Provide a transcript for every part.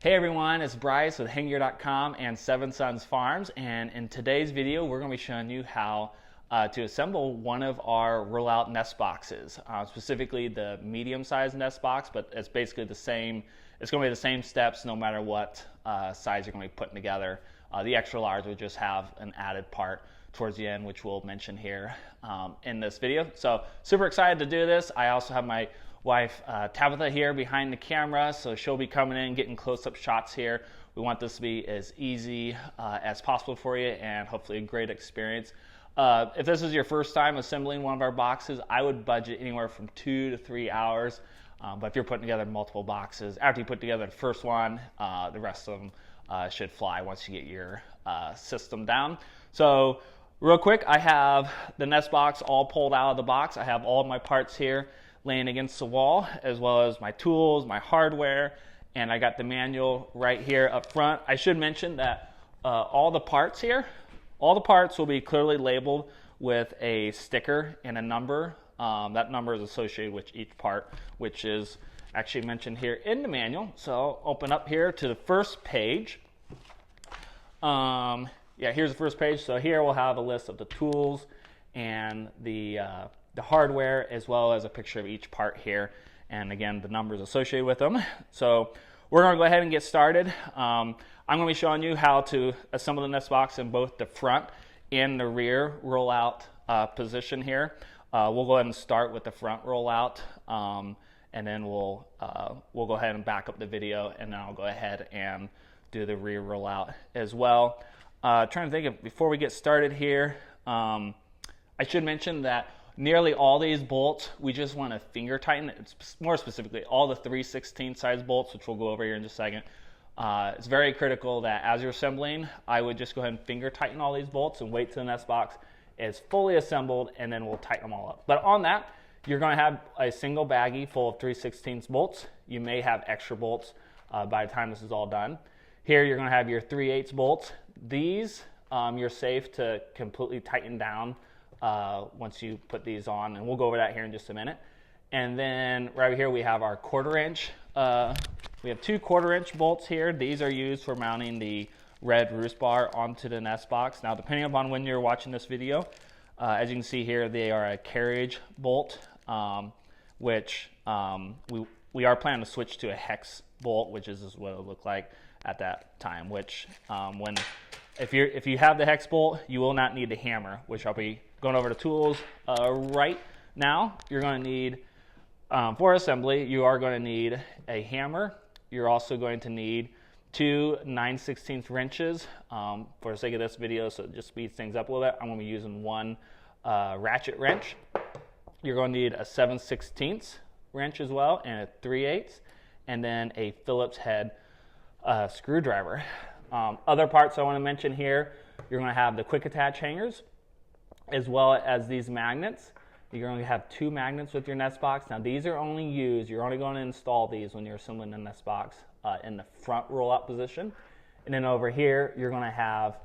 Hey everyone, it's Bryce with HenGear.com and Seven Sons Farms, and in today's video we're going to be showing you how to assemble one of our Rollout nest boxes, specifically the medium-sized nest box, but it's basically the same. It's going to be the same steps no matter what size you're going to be putting together. The extra large will just have an added part towards the end, which we'll mention here in this video. So super excited to do this. I also have my wife Tabitha here behind the camera, so she'll be coming in getting close-up shots here. We want this to be as easy as possible for you and hopefully a great experience. If this is your first time assembling one of our boxes, I would budget anywhere from 2 to 3 hours. But if you're putting together multiple boxes, after you put together the first one, the rest of them should fly once you get your system down. So real quick, I have the nest box all pulled out of the box. I have all of my parts here laying against the wall, as well as my tools, my hardware, and I got the manual right here up front. I should mention that all the parts will be clearly labeled with a sticker and a number. That number is associated with each part, which is actually mentioned here in the manual. So open up here to the first page. Here's the first page. So here we'll have a list of the tools and the hardware, as well as a picture of each part here, and again the numbers associated with them. So we're going to go ahead and get started. I'm going to be showing you how to assemble the nest box in both the front and the rear rollout position here. We'll go ahead and start with the front rollout, and then we'll go ahead and back up the video, and then I'll go ahead and do the rear rollout as well. Trying to think of, before we get started here, I should mention that nearly all these bolts, we just want to finger tighten. It's more specifically all the 3/16 size bolts, which we'll go over here in just a second. It's very critical that as you're assembling, I would just go ahead and finger tighten all these bolts and wait till the nest box is fully assembled, and then we'll tighten them all up. But on that, you're going to have a single baggie full of 3/16 bolts. You may have extra bolts by the time this is all done. Here you're going to have your 3/8 bolts. These you're safe to completely tighten down once you put these on, and we'll go over that here in just a minute. And then right over here we have our 1/4 inch. We have 2 1/4 inch bolts here. These are used for mounting the red roost bar onto the nest box. Now, depending upon when you're watching this video, as you can see here, they are a carriage bolt, which we are planning to switch to a hex bolt, which is what it'll look like at that time. Which if you have the hex bolt, you will not need the hammer, which I'll be going over the tools right now. You're going to need, for assembly, you are going to need a hammer. You're also going to need 2 9/16 wrenches. For the sake of this video, so it just speeds things up a little bit, I'm going to be using one ratchet wrench. You're going to need a 7/16 wrench as well, and a 3/8, and then a Phillips head screwdriver. Other parts I want to mention here, you're going to have the quick attach hangers, as well as these magnets. You're going to have 2 magnets with your nest box. Now these are only used, you're only going to install these when you're assembling the nest box in the front rollout position. And then over here, you're going to have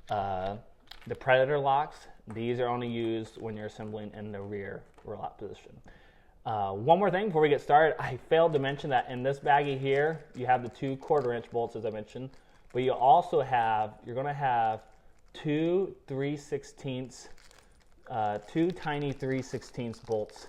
the predator locks. These are only used when you're assembling in the rear rollout position. One more thing before we get started, I failed to mention that in this baggie here, you have the 2 1/4 inch bolts, as I mentioned, but you also have, you're going to have 2 3/16 2 tiny 3/16 bolts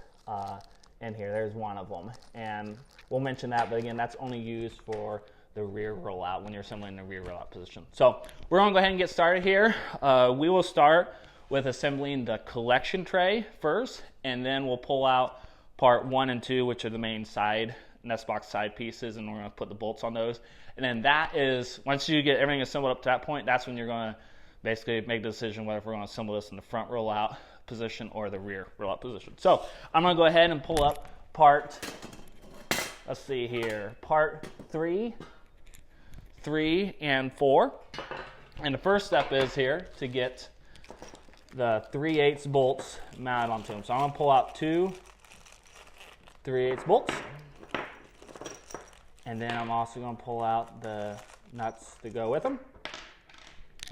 in here. There's one of them, and we'll mention that, but again, that's only used for the rear rollout when you're assembling the rear rollout position. So we're going to go ahead and get started here. We will start with assembling the collection tray first, and then we'll pull out part 1 and 2, which are the main side nest box side pieces, and we're going to put the bolts on those. And then that is, once you get everything assembled up to that point, that's when you're going to basically make the decision whether we're going to assemble this in the front rollout position or the rear rollout position. So I'm going to go ahead and pull up part, let's see here, part 3, 3, and 4. And the first step is here to get the 3/8 bolts mounted onto them. So I'm going to pull out 2 3/8 bolts. And then I'm also going to pull out the nuts to go with them.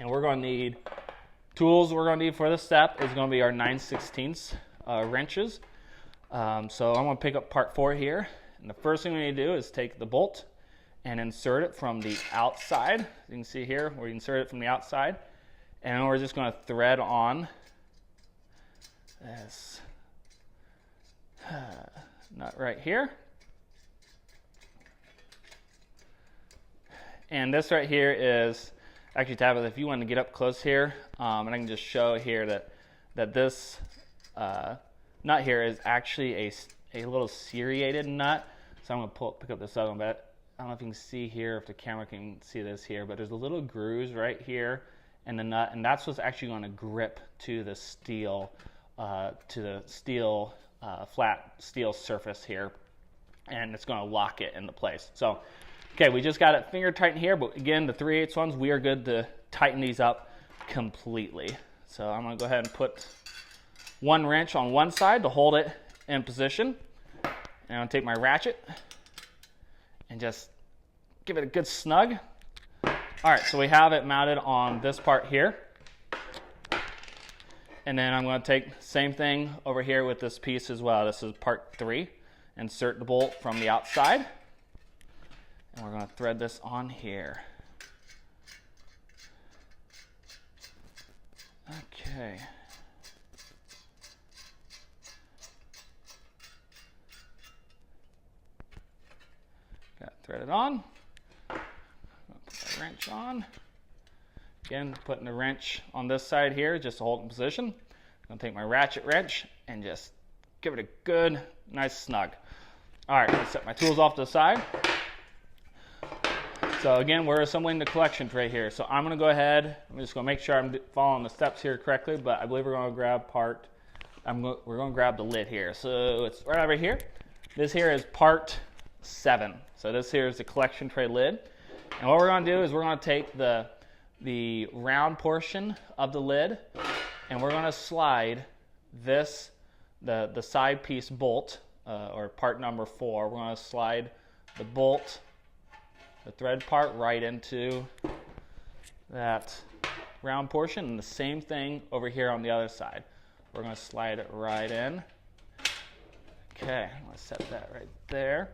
And we're going to need tools. We're going to need for this step is going to be our 9/16 wrenches. So I'm going to pick up part 4 here. And the first thing we need to do is take the bolt and insert it from the outside. You can see here, we insert it from the outside. And then we're just going to thread on this nut right here. And this right here is, actually Tabitha, if you want to get up close here, and I can just show here that this nut here is actually a little serrated nut. So I'm going to pick up this other one, but I don't know if you can see here, if the camera can see this here, but there's a little grooves right here in the nut, and that's what's actually going to grip to the steel, flat steel surface here, and it's going to lock it into place. So, okay, we just got it finger tightened here, but again, the 3/8 ones, we are good to tighten these up completely. So I'm going to go ahead and put one wrench on one side to hold it in position. And I'm going to take my ratchet and just give it a good snug. All right, so we have it mounted on this part here. And then I'm going to take the same thing over here with this piece as well. This is part 3. Insert the bolt from the outside. And we're going to thread this on here. Okay. Got it threaded on. Put my wrench on. Again, putting the wrench on this side here just to hold it in position. I'm going to take my ratchet wrench and just give it a good, nice snug. All right, let's set my tools off to the side. So again, we're assembling the collection tray here. So I'm going to go ahead. I'm just going to make sure I'm following the steps here correctly, but I believe we're going to grab we're going to grab the lid here. So it's right over here. This here is part 7. So this here is the collection tray lid. And what we're going to do is we're going to take the round portion of the lid, and we're going to slide this, the side piece bolt, or part number 4. We're going to slide the bolt, the thread part, right into that round portion, and the same thing over here on the other side. We're going to slide it right in. Okay, I'm going to set that right there.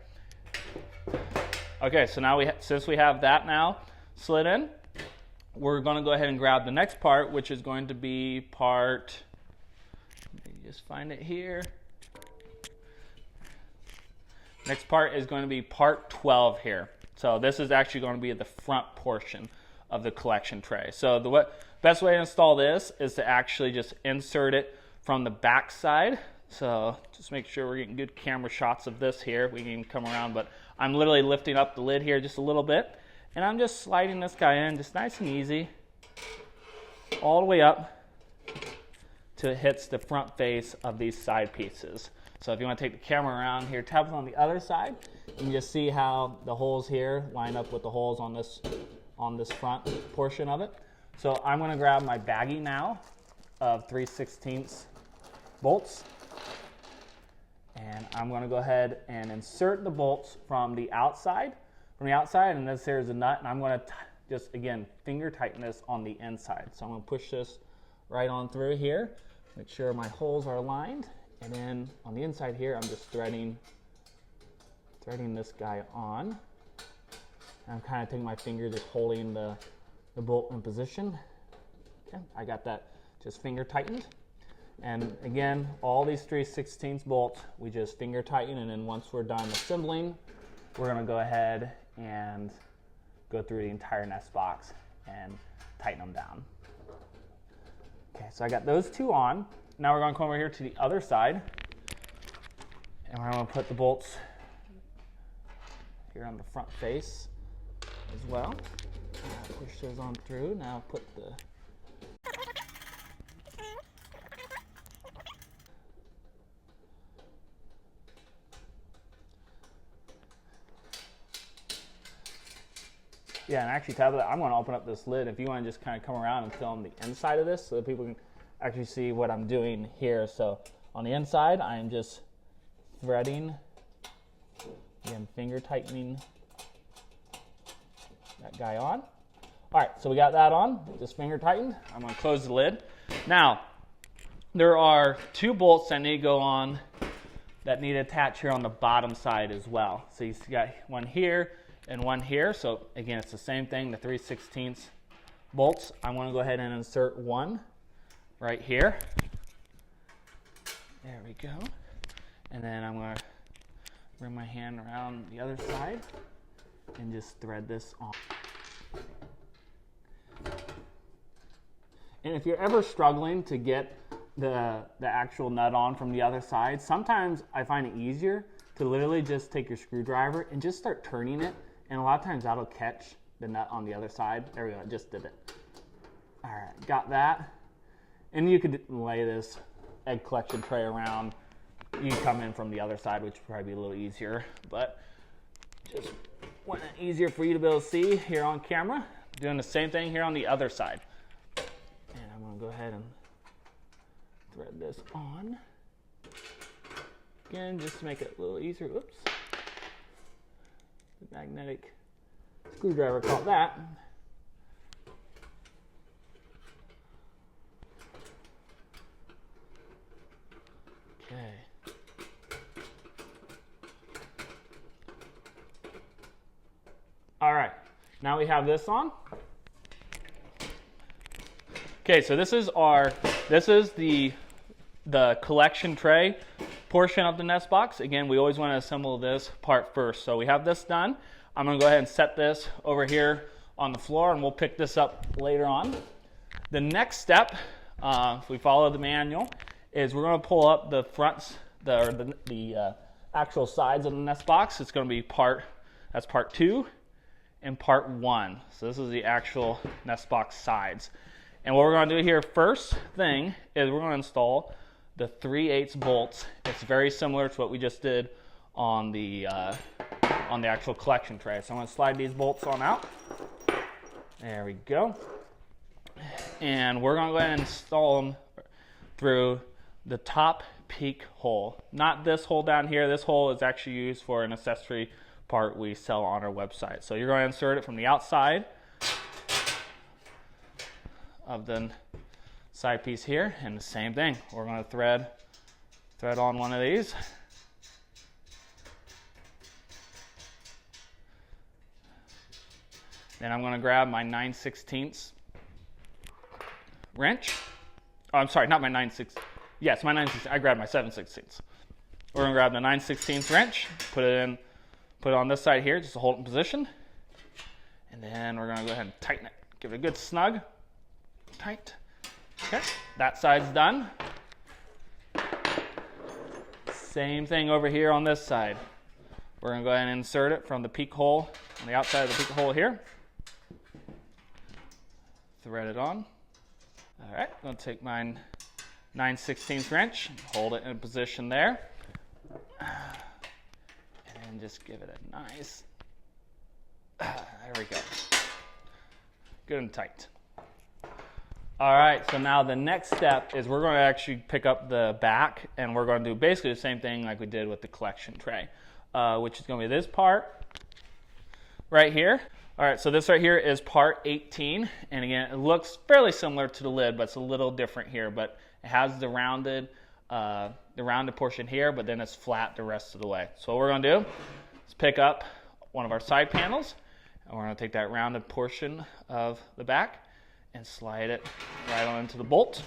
Okay, so now since we have that now slid in, we're going to go ahead and grab the next part, which is going to be part, let me just find it here. Next part is going to be part 12 here. So this is actually going to be the front portion of the collection tray. So the best way to install this is to actually just insert it from the back side. So just make sure we're getting good camera shots of this here. We can come around, but I'm literally lifting up the lid here just a little bit. And I'm just sliding this guy in just nice and easy all the way up till it hits the front face of these side pieces. So if you want to take the camera around here, tap it on the other side, you can just see how the holes here line up with the holes on this front portion of it. So I'm going to grab my baggie now of 3/16 bolts, and I'm going to go ahead and insert the bolts from the outside, and this here is a nut, and I'm going to just, again, finger tighten this on the inside. So I'm going to push this right on through here, make sure my holes are aligned, and then on the inside here, I'm just threading this guy on. And I'm kind of taking my finger, just holding the bolt in position. Okay, I got that just finger tightened. And again, all these 3/16 bolts, we just finger tighten, and then once we're done assembling, we're going to go ahead and go through the entire nest box and tighten them down. Okay, so I got those two on. Now we're going to come over here to the other side, and we're going to put the bolts here on the front face as well. Push those on through. Now put the and actually, Tabitha, I'm going to open up this lid. If you want to just kind of come around and film the inside of this so that people can actually see what I'm doing here. So on the inside, I am just threading, again, finger tightening that guy on. All right, so we got that on, just finger tightened. I'm going to close the lid. Now, there are 2 bolts that need to go on that need to attach here on the bottom side as well. So you got one here and one here. So again, it's the same thing, the 3/16 bolts. I'm going to go ahead and insert one right here. There we go. And then I'm going to bring my hand around the other side and just thread this on. And if you're ever struggling to get the actual nut on from the other side, sometimes I find it easier to literally just take your screwdriver and just start turning it, and a lot of times that'll catch the nut on the other side. There we go, I just did it. All right, got that. And you could lay this egg collection tray around. You can come in from the other side, which would probably be a little easier, but just want it easier for you to be able to see here on camera. Doing the same thing here on the other side. And I'm gonna go ahead and thread this on. Again, just to make it a little easier. Oops. The magnetic screwdriver caught that. Okay. All right, now we have this on. Okay, so this is the collection tray portion of the nest box. Again, we always want to assemble this part first. So we have this done. I'm going to go ahead and set this over here on the floor, and we'll pick this up later on. The next step, if we follow the manual, is we're going to pull up the fronts, the actual sides of the nest box. It's going to be part 2 and part 1. So this is the actual nest box sides. And what we're going to do here first thing is we're going to install the 3/8 bolts. It's very similar to what we just did on the actual collection tray. So I'm going to slide these bolts on out. There we go. And we're going to go ahead and install them through the top peak hole. Not this hole down here. This hole is actually used for an accessory part we sell on our website. So you're going to insert it from the outside of the side piece here, and the same thing. We're going to thread on one of these. Then I'm going to grab my 9/16 wrench. Oh, I'm sorry, not my 9/16. Yes, my 9/16. I grabbed my 7/16. We're going to grab the 9/16 wrench, put it on this side here, just to hold it in position. And then we're going to go ahead and tighten it. Give it a good snug. Tight. Okay, that side's done. Same thing over here on this side. We're going to go ahead and insert it from the peak hole on the outside of the peak hole here. Thread it on. All right, I'm going to take my 9/16 wrench, hold it in position there, and just give it a nice, there we go, good and tight. All right, so now the next step is we're going to actually pick up the back, and we're going to do basically the same thing like we did with the collection tray, which is going to be this part right here. All right, so this right here is part 18, and again, it looks fairly similar to the lid, but it's a little different here. But it has the rounded portion here, but then it's flat the rest of the way. So what we're going to do is pick up one of our side panels, and we're going to take that rounded portion of the back and slide it right on into the bolt.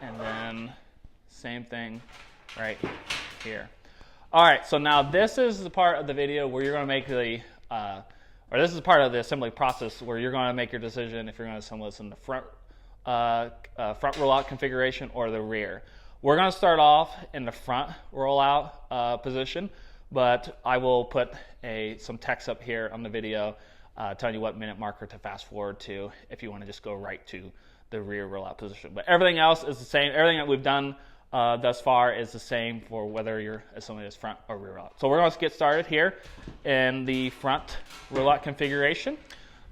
And then same thing right here. All right, so now this is the part of the video where you're going to make this is part of the assembly process where you're going to make your decision if you're going to assemble this in the front rollout configuration or the rear. We're going to start off in the front rollout position, but I will put some text up here on the video telling you what minute marker to fast forward to if you want to just go right to the rear rollout position. But everything else is the same. Everything that we've done thus far is the same for whether you're assembling this front or rear rollout. So we're going to get started here in the front rollout configuration.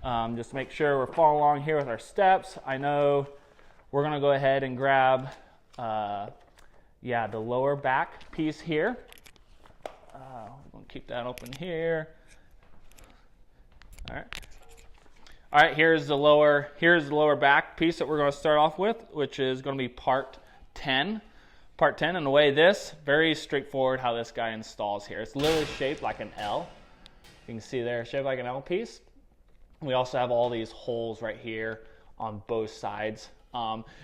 Just to make sure we're following along here with our steps. I know we're going to go ahead and grab the lower back piece here. We're going to keep that open here. All right, here's the lower back piece that we're going to start off with, which is going to be part 10. part 10. And the way this, very straightforward how this guy installs here. It's literally shaped like an L. You can see there, shaped like an L piece. We also have all these holes right here on both sides.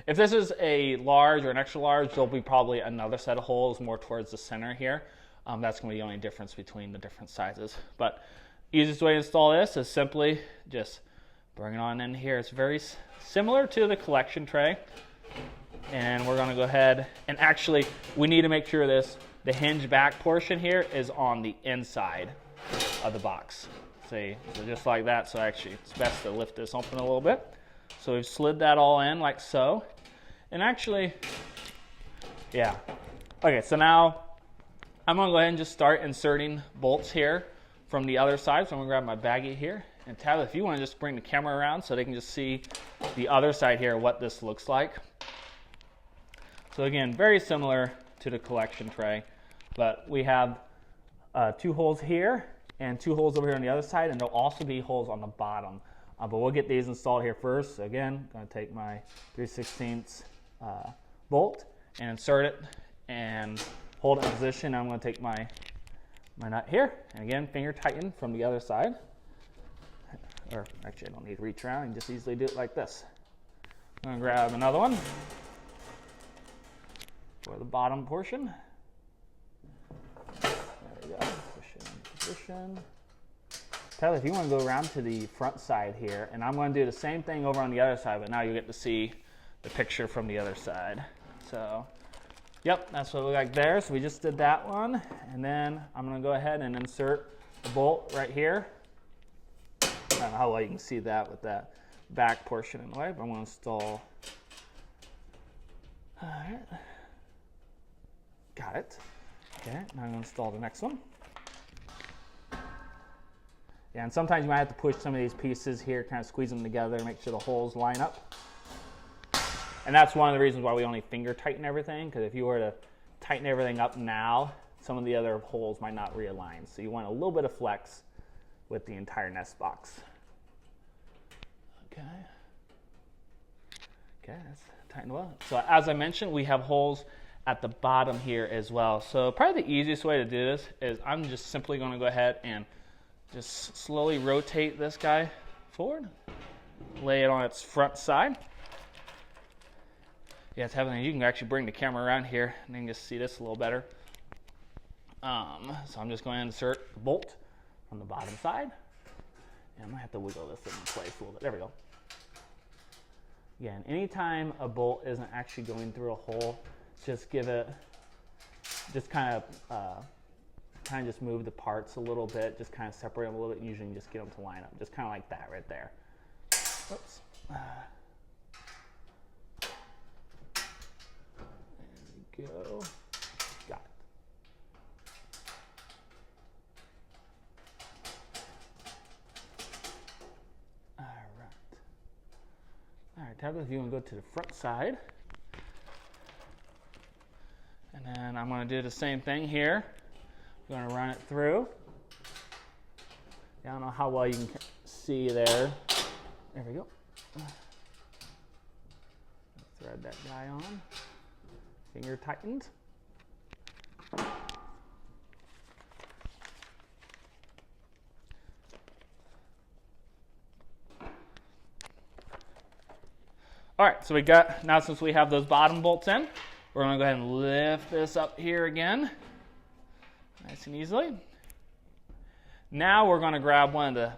If this is a large or an extra large, there'll be probably another set of holes more towards the center here. That's going to be the only difference between the different sizes. But easiest way to install this is simply just bring it on in here. It's very similar to the collection tray. And we're going to go ahead and actually, we need to make sure the hinge back portion here is on the inside of the box. See, so just like that. So actually, it's best to lift this open a little bit. So we've slid that all in like so. And actually, yeah. Okay, so now I'm going to go ahead and just start inserting bolts here from the other side. So I'm going to grab my baggie here. And Tyler, if you want to just bring the camera around so they can just see the other side here, what this looks like. So again, very similar to the collection tray, but we have 2 holes here and 2 holes over here on the other side, and there'll also be holes on the bottom. But we'll get these installed here first. So again, I'm going to take my 3/16 bolt and insert it and hold it in position. I'm going to take my nut here, and again, finger tighten from the other side. Or actually, I don't need to reach around. I can just easily do it like this. I'm going to grab another one for the bottom portion. There we go. Push it into position. Tyler, if you want to go around to the front side here, and I'm going to do the same thing over on the other side, but now you get to see the picture from the other side. So, yep, that's what it looked like there. So we just did that one, and then I'm going to go ahead and insert the bolt right here. I don't know how well you can see that with that back portion in the way, but I'm going to install. All right. Got it. Okay, now I'm going to install the next one. Yeah, and sometimes you might have to push some of these pieces here, kind of squeeze them together, make sure the holes line up. And that's one of the reasons why we only finger tighten everything, because if you were to tighten everything up now, some of the other holes might not realign. So you want a little bit of flex with the entire nest box. Okay. Okay, that's tightened well. So as I mentioned, we have holes at the bottom here as well. So probably the easiest way to do this is I'm just simply going to go ahead and just slowly rotate this guy forward, lay it on its front side. Yeah, it's happening. You can actually bring the camera around here and you can just see this a little better. So I'm just going to insert the bolt on the bottom side. And I'm going to have to wiggle this in place a little bit. There we go. Again, anytime a bolt isn't actually going through a hole, just give it, just kind of just move the parts a little bit, just kind of separate them a little bit, usually just get them to line up, just kind of like that right there. Oops. There we go. Got it. All right, Tabitha, if you want to go to the front side. And then I'm going to do the same thing here. I'm going to run it through. I don't know how well you can see there. There we go. Thread that guy on. Finger tightened. All right, so we got, now since we have those bottom bolts in, we're going to go ahead and lift this up here again, nice and easily. Now we're going to grab one of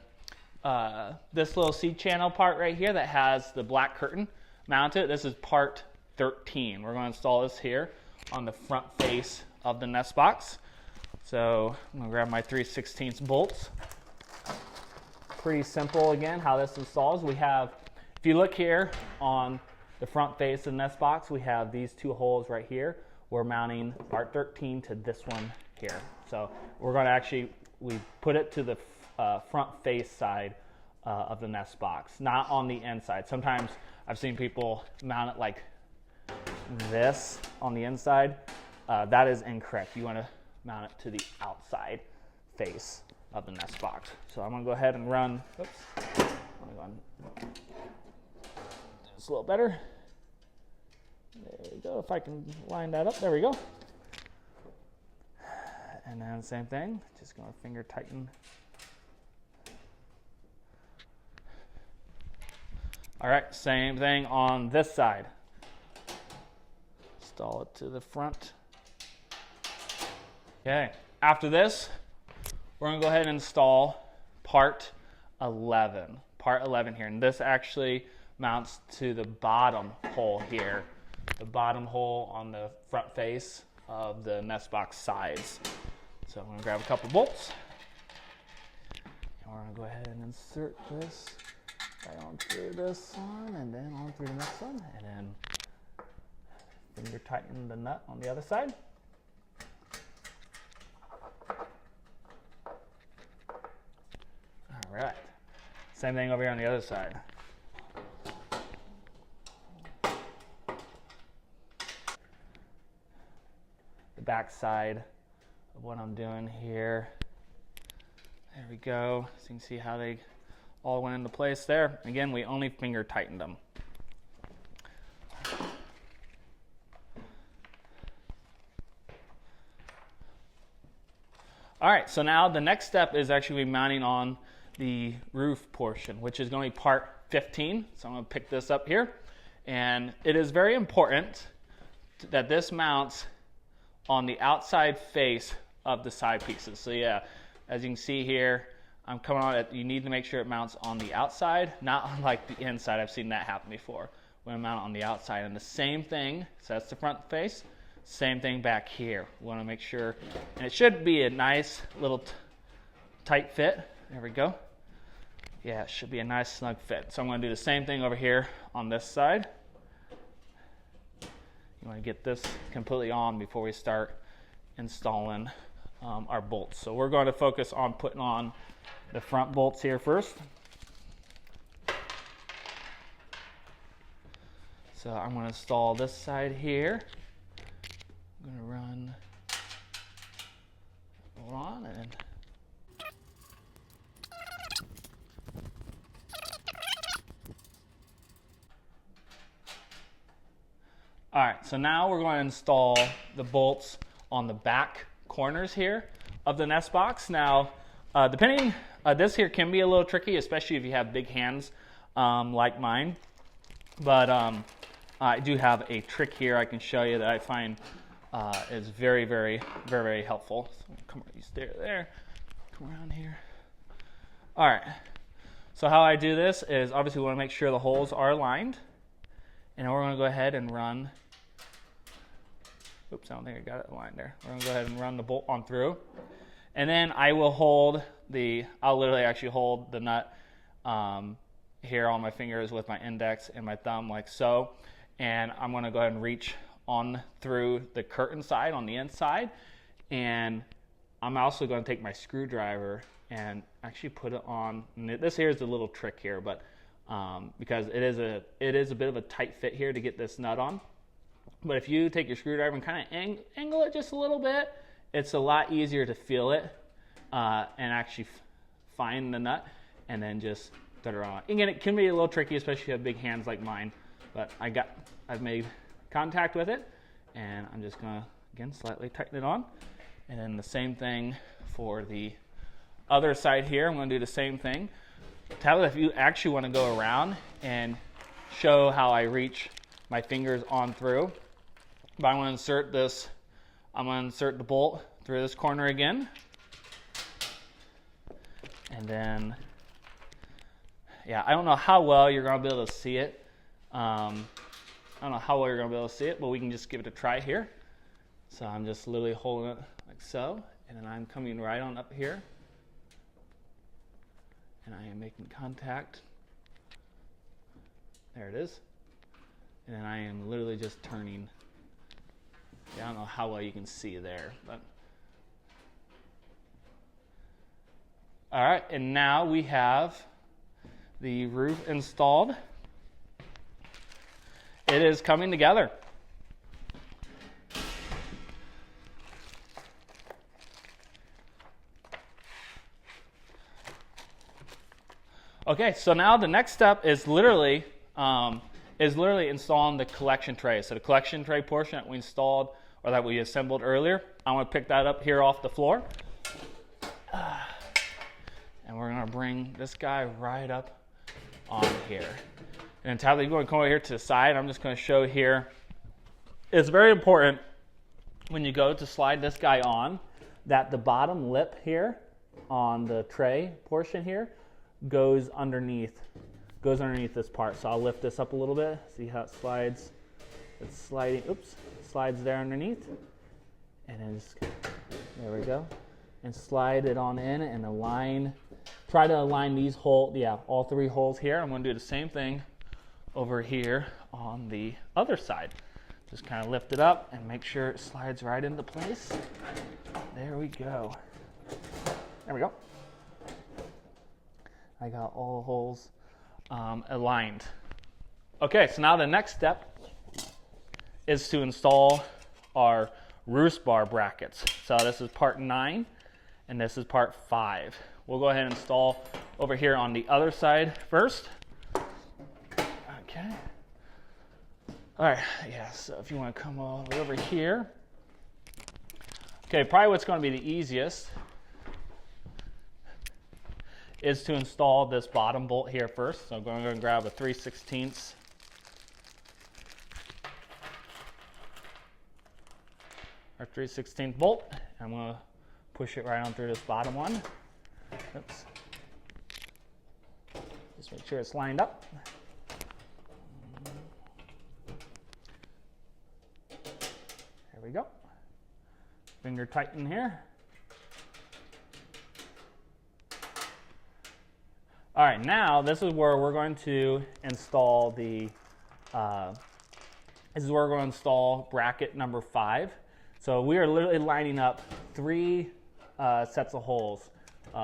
the, this little C-channel part right here that has the black curtain mounted. This is part 13. We're going to install this here on the front face of the nest box. So I'm going to grab my 3/16 bolts. Pretty simple again how this installs. We have, if you look here on the front face of the nest box, we have these 2 holes right here. We're mounting part 13 to this one here. So we're going to actually, we put it to the front face side of the nest box, not on the inside. Sometimes I've seen people mount it like this on the inside. That is incorrect. You want to mount it to the outside face of the nest box. So I'm going to go ahead and run, oops, I'm going to go this a little better. There we go. If I can line that up, there we go. And then same thing, just going to finger tighten. All right, same thing on this side. Install it to the front. Okay, after this, we're gonna go ahead and install part 11. Part 11 here, and this actually mounts to the bottom hole here. The bottom hole on the front face of the nest box sides. So I'm gonna grab a couple bolts. And we're gonna go ahead and insert this right on through this one and then on through the next one. And then finger tighten the nut on the other side. All right, same thing over here on the other side. The back side of what I'm doing here. There we go. So you can see how they all went into place there. Again, we only finger tightened them. All right, so now the next step is actually mounting on the roof portion, which is going to be part 15. So I'm going to pick this up here. And it is very important that this mounts on the outside face of the side pieces. So yeah, as you can see here, I'm coming on it. You need to make sure it mounts on the outside, not on like the inside. I've seen that happen before. When I mount on the outside, and the same thing, so that's the front face. Same thing back here. We want to make sure, and it should be a nice little tight fit. There we go. Yeah, it should be a nice snug fit. So I'm going to do the same thing over here on this side. You want to get this completely on before we start installing our bolts. So we're going to focus on putting on the front bolts here first. So I'm going to install this side here. I'm going to run the bolt on and all right, so now we're going to install the bolts on the back corners here of the nest box. Now, depending, this here can be a little tricky, especially if you have big hands like mine. But I do have a trick here I can show you that I find is very, very, very, very helpful. So come there, come around here. All right, so how I do this is obviously we want to make sure the holes are aligned. And then we're going to go ahead and run, oops, I don't think I got it aligned there. We're going to go ahead and run the bolt on through. And then I will hold I'll literally actually hold the nut here on my fingers with my index and my thumb like so. And I'm going to go ahead and reach on through the curtain side on the inside. And I'm also going to take my screwdriver and actually put it on. And this here is a little trick here, but because it is a bit of a tight fit here to get this nut on. But if you take your screwdriver and kind of angle it just a little bit, it's a lot easier to feel it and actually find the nut and then just put it on. Again, it can be a little tricky, especially if you have big hands like mine, but I've made contact with it, and I'm just gonna, again, slightly tighten it on. And then the same thing for the other side here. I'm gonna do the same thing. Tablet, if you actually want to go around and show how I reach my fingers on through, but I'm going to insert this, I'm going to insert the bolt through this corner again. And then, yeah, I don't know how well you're going to be able to see it. I don't know how well you're going to be able to see it, but we can just give it a try here. So I'm just literally holding it like so, and then I'm coming right on up here. And I am making contact. There it is. And then I am literally just turning. Yeah, I don't know how well you can see there, but. All right, and now we have the roof installed. It is coming together. Okay, so now the next step is literally is literally installing the collection tray. So the collection tray portion that we installed, or that we assembled earlier, I'm going to pick that up here off the floor. And we're going to bring this guy right up on here. And entirely going to come over here to the side. I'm just going to show here. It's very important when you go to slide this guy on that the bottom lip here on the tray portion here goes underneath this part. So I'll lift this up a little bit. See how it slides? It's sliding. Oops, slides there underneath. And then just, there we go. And slide it on in and align. Try to align these holes, all 3 holes here. I'm going to do the same thing over here on the other side. Just kind of lift it up and make sure it slides right into place. There we go. There we go. I got all holes aligned. Okay, so now the next step is to install our roost bar brackets. So this is part 9 and this is part 5. We'll go ahead and install over here on the other side first. Okay. All right, yeah, so if you want to come all the way over here. Okay, probably what's going to be the easiest is to install this bottom bolt here first. So I'm going to grab a 3/16 our 3/16 bolt. I'm going to push it right on through this bottom one. Oops. Just make sure it's lined up. There we go. Finger tighten here. All right, now this is where we're going to install the, bracket number 5. So we are literally lining up 3 sets of holes.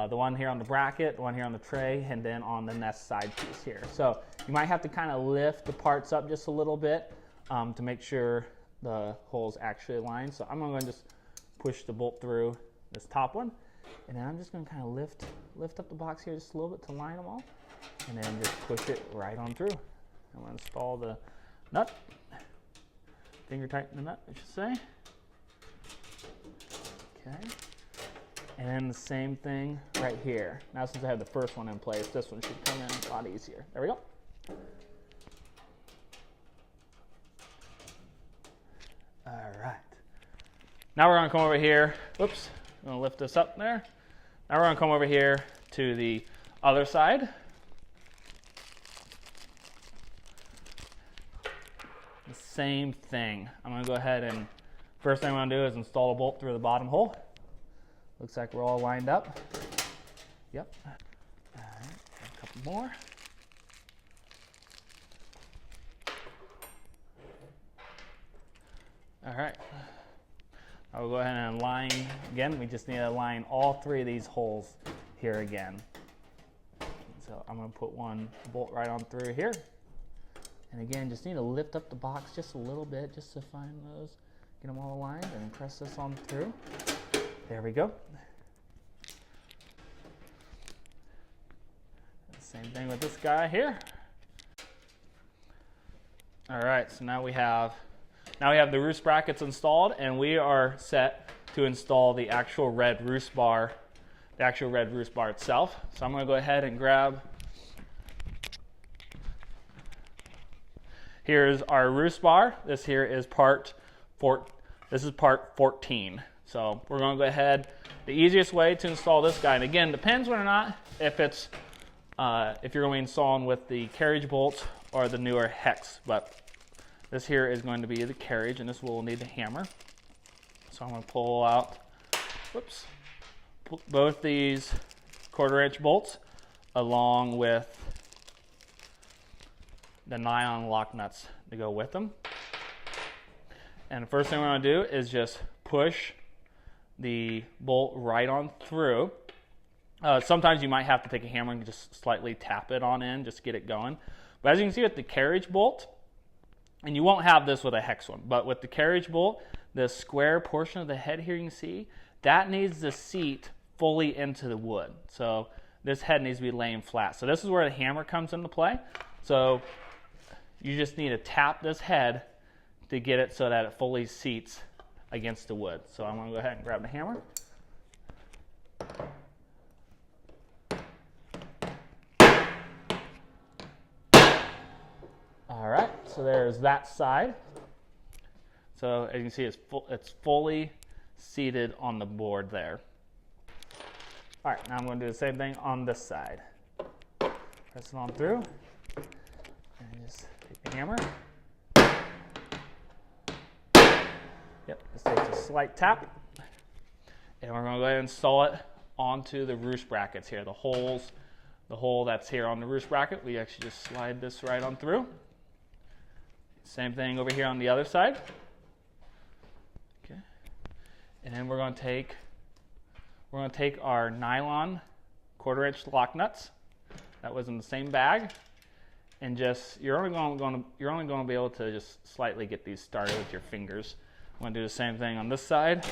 The one here on the bracket, the one here on the tray, and then on the nest side piece here. So you might have to kind of lift the parts up just a little bit to make sure the holes actually align. So I'm going to just push the bolt through this top one, and then I'm just going to kind of lift up the box here just a little bit to line them all, and then just push it right on through. I'm going to install the nut. Finger tighten the nut, I should say. Okay. And then the same thing right here. Now since I have the first one in place, this one should come in a lot easier. There we go. All right. Now we're going to come over here. Oops. I'm going to lift this up there. Now we're going to come over here to the other side. The same thing. I'm going to go ahead and first thing I'm going to do is install a bolt through the bottom hole. Looks like we're all lined up. Yep. All right, a couple more. All right. I will go ahead and align again. We just need to align all 3 of these holes here again. So I'm going to put one bolt right on through here. And again, just need to lift up the box just a little bit just to find those, get them all aligned, and press this on through. There we go. Same thing with this guy here. All right, so now we have the roost brackets installed, and we are set to install the actual red roost bar, itself. So I'm going to go ahead and grab. Here's our roost bar. This here is part 14. So we're going to go ahead. The easiest way to install this guy, and again, depends whether or not if you're going to be installing with the carriage bolts or the newer hex. But this here is going to be the carriage, and this will need the hammer. So I'm going to pull out, both these 1/4 inch bolts along with the nylon lock nuts to go with them. And the first thing we're going to do is just push the bolt right on through. Sometimes you might have to take a hammer and just slightly tap it on in, just get it going. But as you can see with the carriage bolt, and you won't have this with a hex one, but with the carriage bolt, the square portion of the head here you can see, that needs to seat fully into the wood. So this head needs to be laying flat. So this is where the hammer comes into play. So You just need to tap this head to get it so that it fully seats against the wood. So I'm going to go ahead and grab the hammer. All right, so there's that side. So as you can see, it's fully seated on the board there. All right, now I'm going to do the same thing on this side. Press it on through, and just take the hammer. Yep, this takes a slight tap, and we're going to go ahead and install it onto the roost brackets here. The hole that's here on the roost bracket, we actually just slide this right on through. Same thing over here on the other side. Okay, and then we're going to take our nylon 1/4-inch lock nuts that was in the same bag, and just you're only going to be able to just slightly get these started with your fingers. I'm going to do the same thing on this side,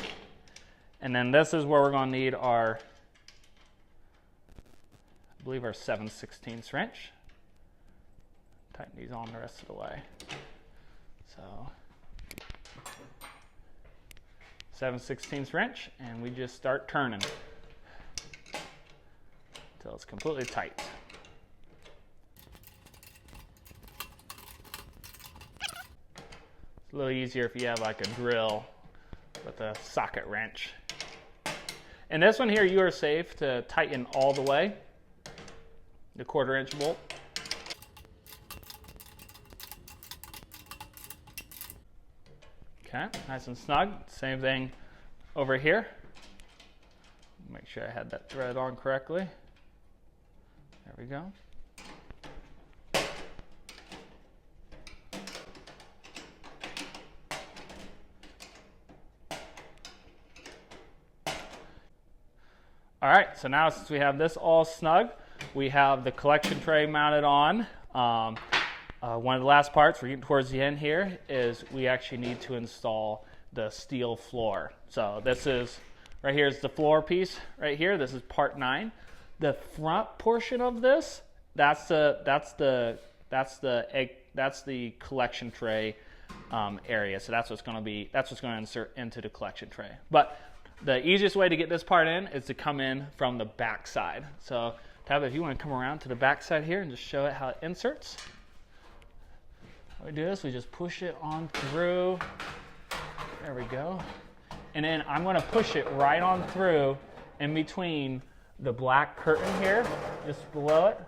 and then this is where we're going to need our, I believe, our 7/16 wrench. Tighten these on the rest of the way. So 7/16 wrench, and we just start turning until it's completely tight. It's a little easier if you have like a drill with a socket wrench. And this one here, you are safe to tighten all the way, the 1/4-inch bolt. Okay, nice and snug. Same thing over here. Make sure I had that thread on correctly. There we go. All right, so now since we have this all snug, we have the collection tray mounted on. One of the last parts, we're getting towards the end here, is we actually need to install the steel floor. So this is, right here is the floor piece right here. This is part 9. The front portion of this, that's the collection tray area. So that's what's going to insert into the collection tray. But the easiest way to get this part in is to come in from the back side. So Tab, if you want to come around to the back side here and just show it how it inserts. We do this, we just push it on through. There we go. And then I'm going to push it right on through in between the black curtain here, just below it.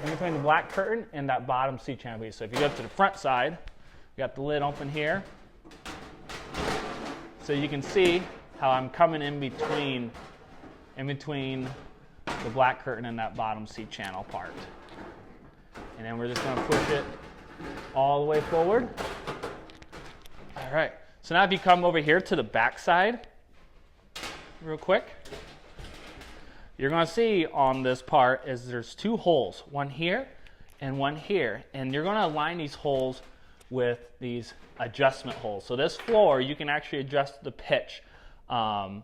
In between the black curtain and that bottom C-channel piece. So if you go to the front side, you got the lid open here. So you can see how I'm coming in between the black curtain and that bottom C-channel part. And then we're just going to push it all the way forward. All right, so now if you come over here to the back side real quick, you're going to see on this part is there's 2 holes, one here and one here, and you're going to align these holes with these adjustment holes. So this floor, you can actually adjust the pitch of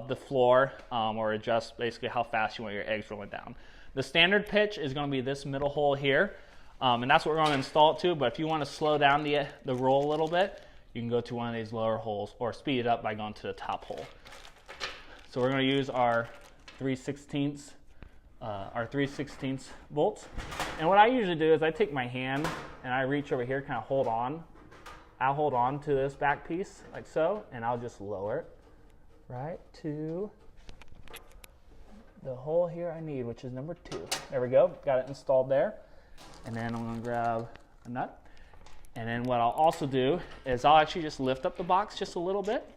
the floor or adjust basically how fast you want your eggs rolling down. The standard pitch is going to be this middle hole here, and that's what we're going to install it to. But if you want to slow down the roll a little bit, you can go to one of these lower holes or speed it up by going to the top hole. So we're going to use our 3/16 bolts. And what I usually do is I take my hand and I reach over here, kind of hold on. I'll hold on to this back piece like so, and I'll just lower it right to the hole here I need, which is number 2. There we go, got it installed there. And then I'm going to grab a nut. And then what I'll also do is I'll actually just lift up the box just a little bit.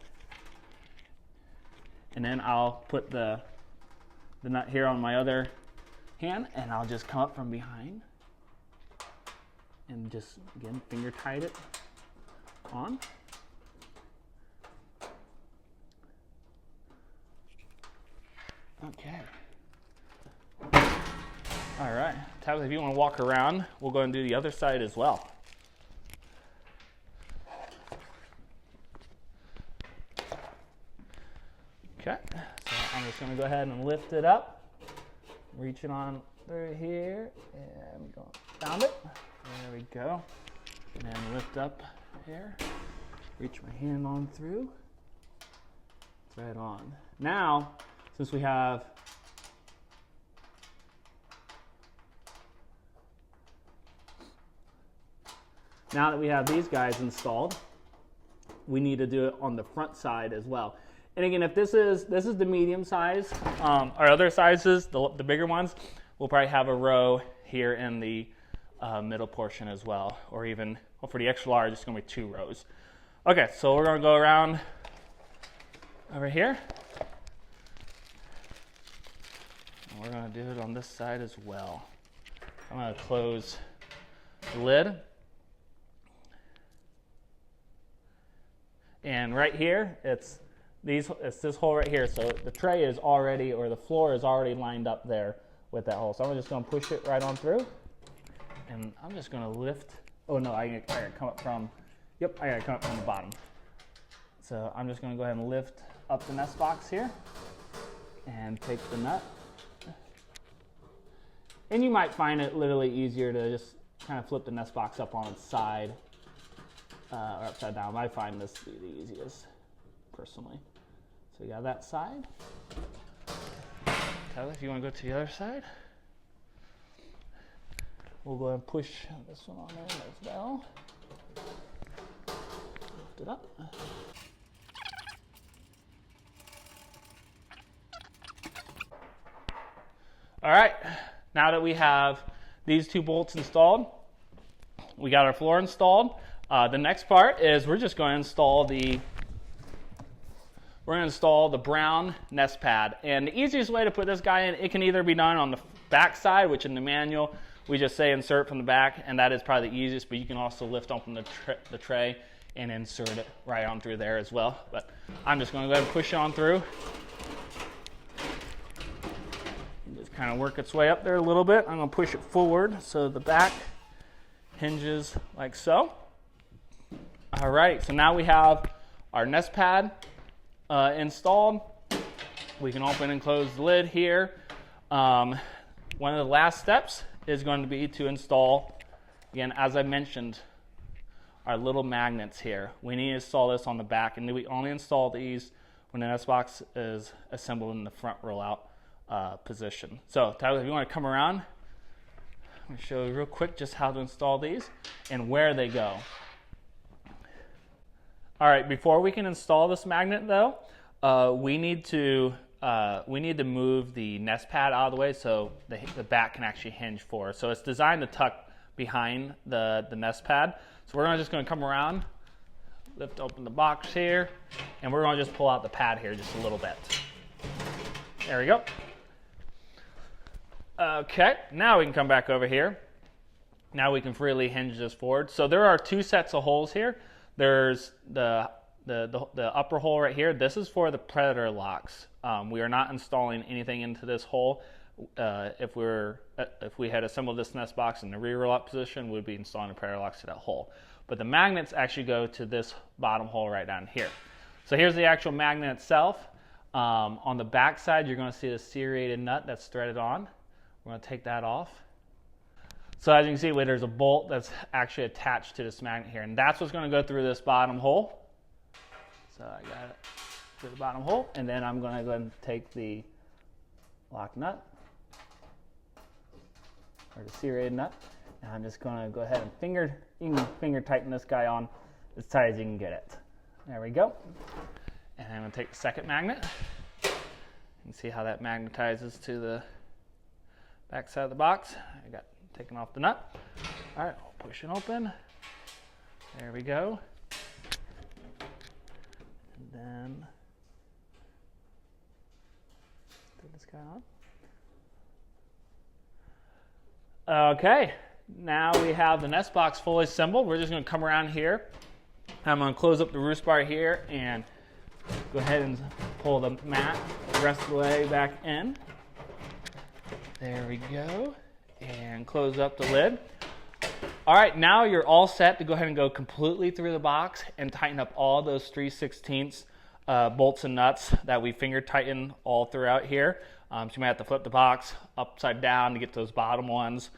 And then I'll put the nut here on my other hand, and I'll just come up from behind and just, again, finger tight it on. Okay. All right, Tabitha, if you want to walk around, we'll go and do the other side as well. Okay, so I'm just going to go ahead and lift it up, reach it on through here, and go found it. There we go. And then lift up here. Reach my hand on through. Thread on. Now, since we have now that we have these guys installed, we need to do it on the front side as well. And again, if this is the medium size, our other sizes, the bigger ones, we'll probably have a row here in the middle portion as well, or even, well, for the extra large, it's gonna be 2 rows. Okay, so we're gonna go around over here. And we're gonna do it on this side as well. I'm gonna close the lid. And right here, it's this hole right here. So the tray is already, or the floor is already lined up there with that hole. So I'm just gonna push it right on through. And I'm just gonna lift. Oh no, I gotta come up from, yep, I gotta come up from the bottom. So I'm just gonna go ahead and lift up the nest box here and take the nut. And you might find it literally easier to just kind of flip the nest box up on its side or upside down. I find this to be the easiest, personally. So you got that side. Tyler, if you want to go to the other side, we'll go ahead and push this one on there as well. Lift it up. All right, now that we have these 2 bolts installed, we got our floor installed. The next part is we're just going to install the brown nest pad. And the easiest way to put this guy in, it can either be done on the back side, which in the manual we just say insert from the back, and that is probably the easiest, but you can also lift open the tray and insert it right on through there as well. But I'm just going to go ahead and push it on through. Just kind of work its way up there a little bit. I'm going to push it forward so the back hinges like so. All right, so now we have our nest pad installed. We can open and close the lid here. One of the last steps is going to be to install, again, as I mentioned, our little magnets here. We need to install this on the back, and we only install these when the nest box is assembled in the front rollout position. So Tyler, if you want to come around, I'm going to show you real quick just how to install these and where they go. All right, before we can install this magnet though, we need to move the nest pad out of the way so the back can actually hinge forward. So it's designed to tuck behind the nest pad. So we're just going to come around, lift open the box here, and we're going to just pull out the pad here just a little bit. There we go. Okay, now we can come back over here. Now we can freely hinge this forward. So there are 2 sets of holes here. There's the upper hole right here. This is for the predator locks. We are not installing anything into this hole. If we had assembled this nest box in the rear rollout position, we'd be installing the predator locks to that hole. But the magnets actually go to this bottom hole right down here. So here's the actual magnet itself. On the back side, you're going to see the serrated nut that's threaded on. We're going to take that off. So as you can see, there's a bolt that's actually attached to this magnet here, and that's what's going to go through this bottom hole. So I got it through the bottom hole, and then I'm going to go ahead and take the lock nut, or the serrated nut, and I'm just going to go ahead and finger tighten this guy on as tight as you can get it. There we go. And I'm going to take the second magnet and see how that magnetizes to the back side of the box. I got taken off the nut. All right, I'll push it open. There we go. And then take this guy on. Okay, now we have the nest box fully assembled. We're just going to come around here. I'm going to close up the roost bar here and go ahead and pull the mat the rest of the way back in. There we go. And close up the lid. All right, now you're all set to go ahead and go completely through the box and tighten up all those 3/16 bolts and nuts that we finger tighten all throughout here. So you might have to flip the box upside down to get those bottom ones.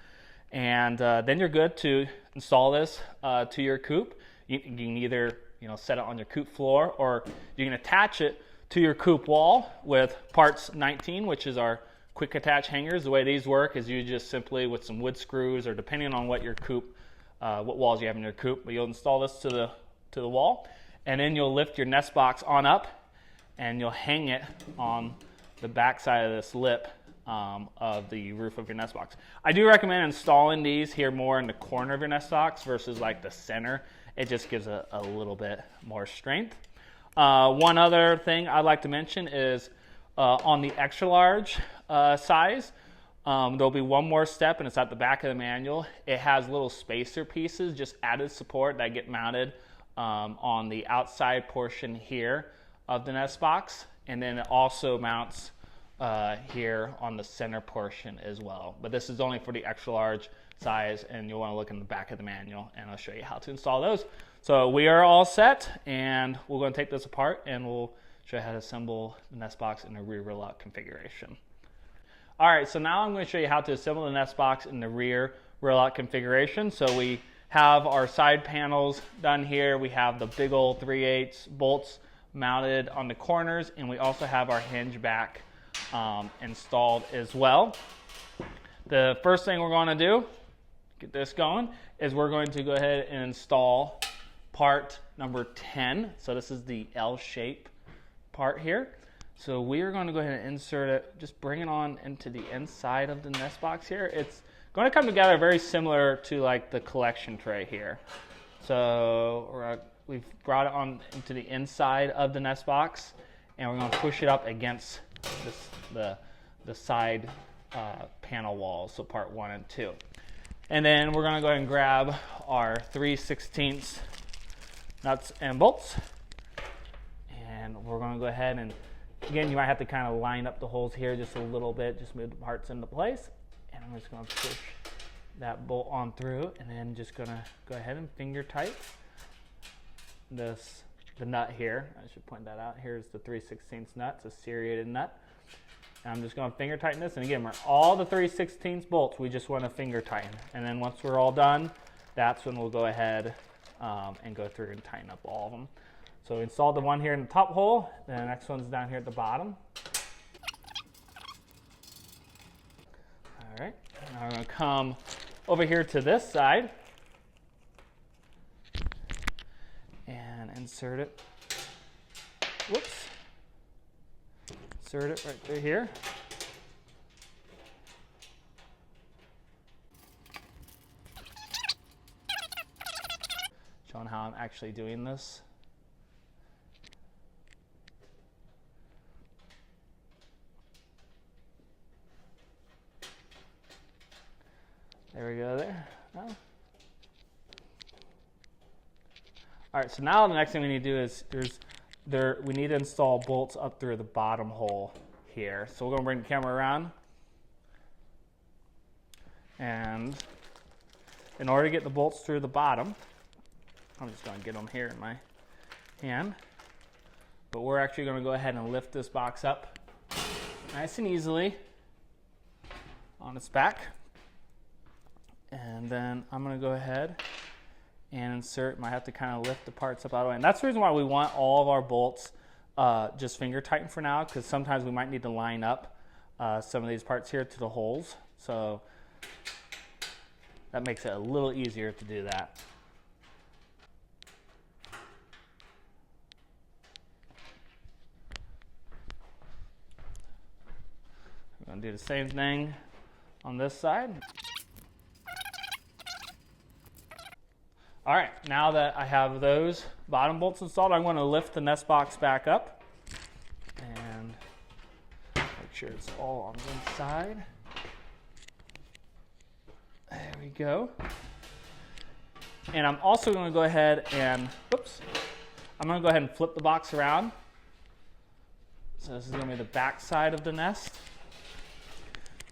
And then you're good to install this to your coop. You can either set it on your coop floor, or you can attach it to your coop wall with parts 19, which is our quick attach hangers. The way these work is you just simply with some wood screws, or depending on what your coop, what walls you have in your coop, but you'll install this to the wall, and then you'll lift your nest box on up, and you'll hang it on the back side of this lip of the roof of your nest box. I do recommend installing these here more in the corner of your nest box versus like the center. It just gives a little bit more strength. One other thing I'd like to mention is on the extra large size, there'll be one more step, and it's at the back of the manual. It has little spacer pieces, just added support, that get mounted on the outside portion here of the nest box, and then it also mounts here on the center portion as well. But this is only for the extra large size, and you'll want to look in the back of the manual, and I'll show you how to install those. So we are all set, and we're going to take this apart, and we'll show you how to assemble the nest box in the rear rollout configuration. All right, so now I'm going to show you how to assemble the nest box in the rear rollout configuration. So we have our side panels done here. We have the big old 3/8 bolts mounted on the corners, and we also have our hinge back installed as well. The first thing we're going to do, get this going, is we're going to go ahead and install part number 10. So this is the L shape part here. So we are going to go ahead and insert it, just bring it on into the inside of the nest box here. It's going to come together very similar to like the collection tray here. So we've brought it on into the inside of the nest box, and we're going to push it up against the side panel walls, so part 1 and 2. And then we're going to go ahead and grab our 3/16 nuts and bolts, and we're going to go ahead and, again, you might have to kind of line up the holes here just a little bit, just move the parts into place. And I'm just going to push that bolt on through, and then just going to go ahead and finger tight the nut here. I should point that out. Here's the 3/16 nut. It's a serrated nut. And I'm just going to finger tighten this. And again, all the 3/16 bolts, we just want to finger tighten. And then once we're all done, that's when we'll go ahead and go through and tighten up all of them. So we installed the one here in the top hole. Then the next one's down here at the bottom. All right. Now we're going to come over here to this side and insert it. Whoops. Insert it right through here. Showing how I'm actually doing this. There we go there. Oh. All right, so now the next thing we need to do is we need to install bolts up through the bottom hole here. So we're going to bring the camera around. And in order to get the bolts through the bottom, I'm just going to get them here in my hand. But we're actually going to go ahead and lift this box up nice and easily on its back. And then I'm going to go ahead and insert. Might have to kind of lift the parts up out of the way. And that's the reason why we want all of our bolts just finger tightened for now, because sometimes we might need to line up some of these parts here to the holes. So that makes it a little easier to do that. We're going to do the same thing on this side. All right, now that I have those bottom bolts installed, I'm going to lift the nest box back up and make sure it's all on the inside. There we go. And I'm also going to go ahead and, I'm going to go ahead and flip the box around. So this is going to be the back side of the nest,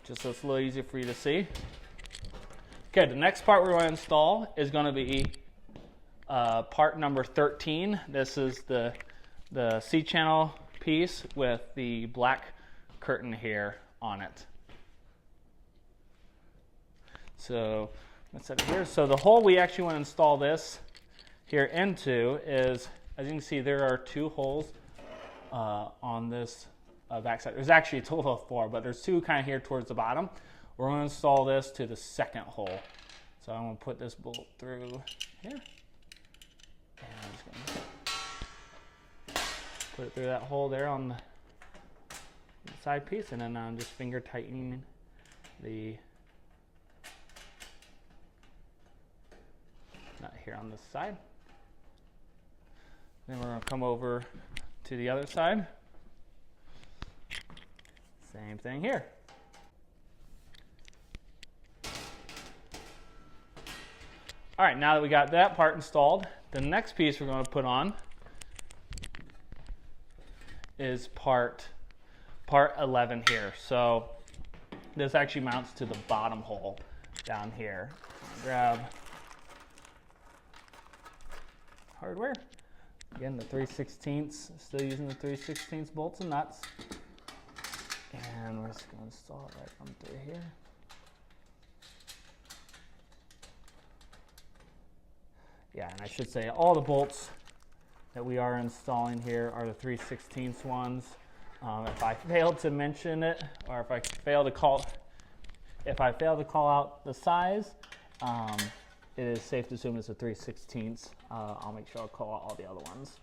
just so it's a little easier for you to see. Okay, the next part we're going to install is going to be part number 13. This is the C-channel piece with the black curtain here on it. So let's set it here. So the hole we actually want to install this here into is, as you can see, there are 2 holes on this backside. There's actually a total of 4, but there's 2 kind of here towards the bottom. We're going to install this to the second hole. So I'm going to put this bolt through here. And I'm just going to put it through that hole there on the side piece, and then I'm just finger tightening the nut here on this side. Then we're going to come over to the other side. Same thing here. All right, now that we got that part installed, the next piece we're going to put on is part 11 here. So this actually mounts to the bottom hole down here. Grab hardware. Again, the 3/16, still using the 3/16 bolts and nuts. And we're just going to install it right on through here. Yeah, and I should say all the bolts that we are installing here are the 3/16 ones. If I failed to mention it, or if I fail to call out the size, it is safe to assume it's a 3/16. I'll make sure I'll call out all the other ones.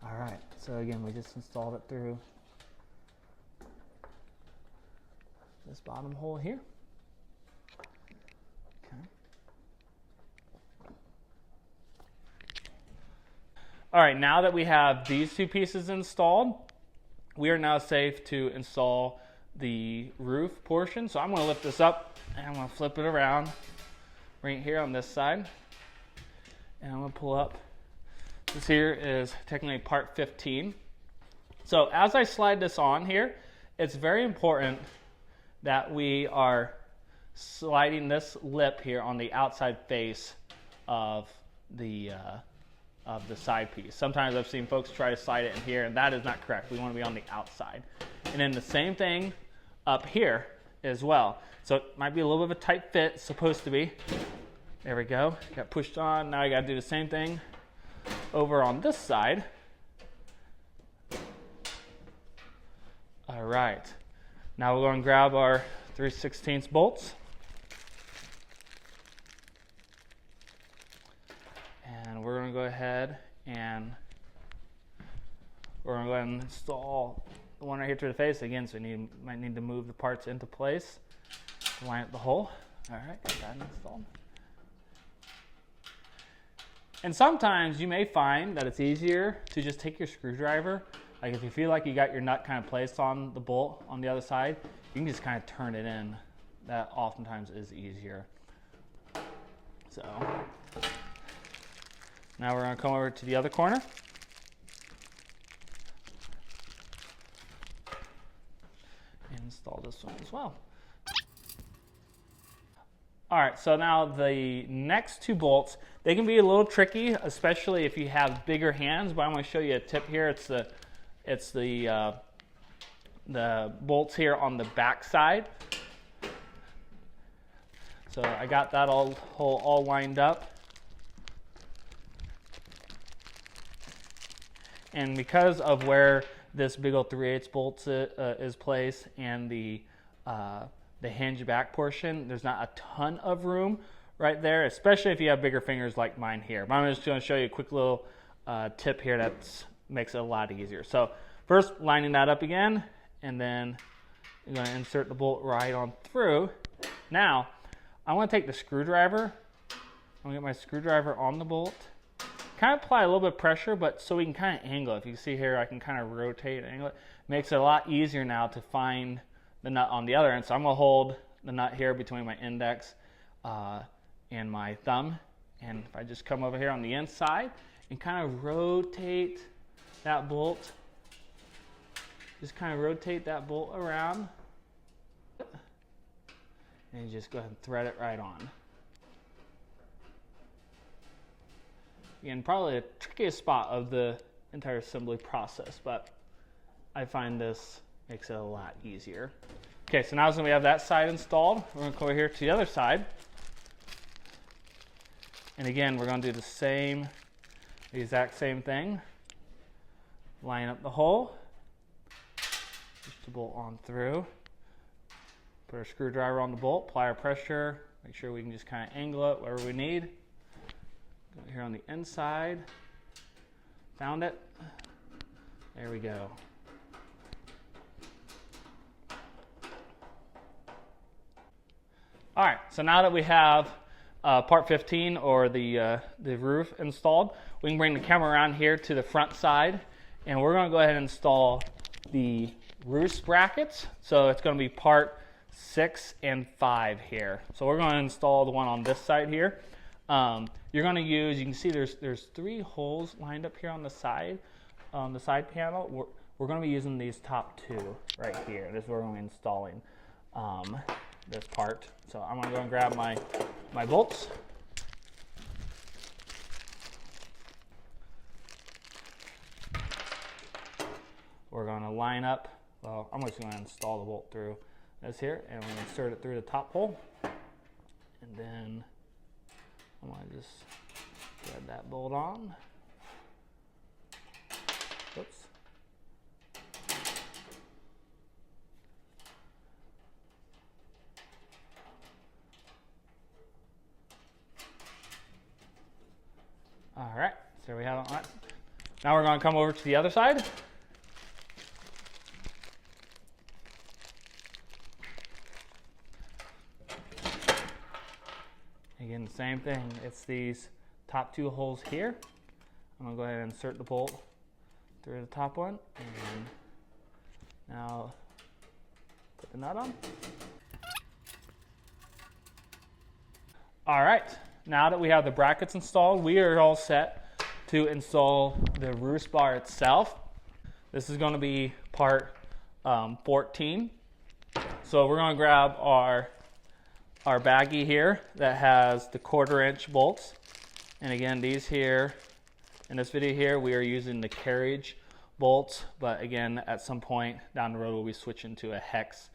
All right, so again, we just installed it through this bottom hole here. Okay. All right, now that we have these 2 pieces installed, we are now safe to install the roof portion. So I'm going to lift this up and I'm going to flip it around right here on this side. And I'm going to pull up. This here is technically part 15. So as I slide this on here, it's very important that we are sliding this lip here on the outside face of the side piece. Sometimes I've seen folks try to slide it in here, and that is not correct. We want to be on the outside. And then the same thing up here as well. So it might be a little bit of a tight fit, it's supposed to be. There we go. Got pushed on. Now I got to do the same thing over on this side. All right. Now we're going to grab our 3/16 bolts. And we're going to go ahead and install the one right here to the face again. So you might need to move the parts into place to line up the hole. All right, got that installed. And sometimes you may find that it's easier to just take your screwdriver. Like if you feel like you got your nut kind of placed on the bolt on the other side, you can just kind of turn it in. That oftentimes is easier. So now we're going to come over to the other corner. And install this one as well. All right, so now the next 2 bolts, they can be a little tricky, especially if you have bigger hands, but I'm going to show you a tip here. It's the bolts here on the back side. So I got that all lined up. And because of where this big old 3/8 bolt is placed and the hinge back portion, there's not a ton of room right there, especially if you have bigger fingers like mine here. But I'm just going to show you a quick little tip here that makes it a lot easier. So first, lining that up again, and then you're going to insert the bolt right on through. Now, I want to take the screwdriver. I'm going to get my screwdriver on the bolt. Kind of apply a little bit of pressure, but so we can kind of angle it. If you can see here, I can kind of rotate and angle it. Makes it a lot easier now to find the nut on the other end. So I'm going to hold the nut here between my index and my thumb. And if I just come over here on the inside and kind of rotate that bolt, just kind of rotate that bolt around. And you just go ahead and thread it right on. Again, probably the trickiest spot of the entire assembly process, but I find this makes it a lot easier. Okay, so now as we have that side installed, we're going to come over here to the other side. And again, we're going to do the exact same thing. Line up the hole. Push the bolt on through. Put our screwdriver on the bolt, apply our pressure, make sure we can just kind of angle it wherever we need. Go here on the inside. Found it. There we go. All right, so now that we have part 15 or the roof installed, we can bring the camera around here to the front side, and we're going to go ahead and install the roof brackets. So it's going to be part 6 and 5 here. So we're going to install the one on this side here. You're going to use, you can see there's 3 holes lined up here on the side panel. We're going to be using these top 2 right here. This is where we're going to be installing this part. So I'm going to go and grab my bolts. We're going to line up, well, I'm just going to install the bolt through this here, and we're going to insert it through the top hole. And then I'm going to just thread that bolt on. Oops. All right, so we have it on that. Now we're going to come over to the other side. Again, the same thing. It's these top 2 holes here. I'm going to go ahead and insert the bolt through the top one. And now put the nut on. All right, now that we have the brackets installed, we are all set to install the roof bar itself. This is going to be part 14. So we're going to grab our baggie here that has the 1/4" bolts. And again, these here, in this video here, we are using the carriage bolts, but again, at some point down the road, we'll be switching to a hex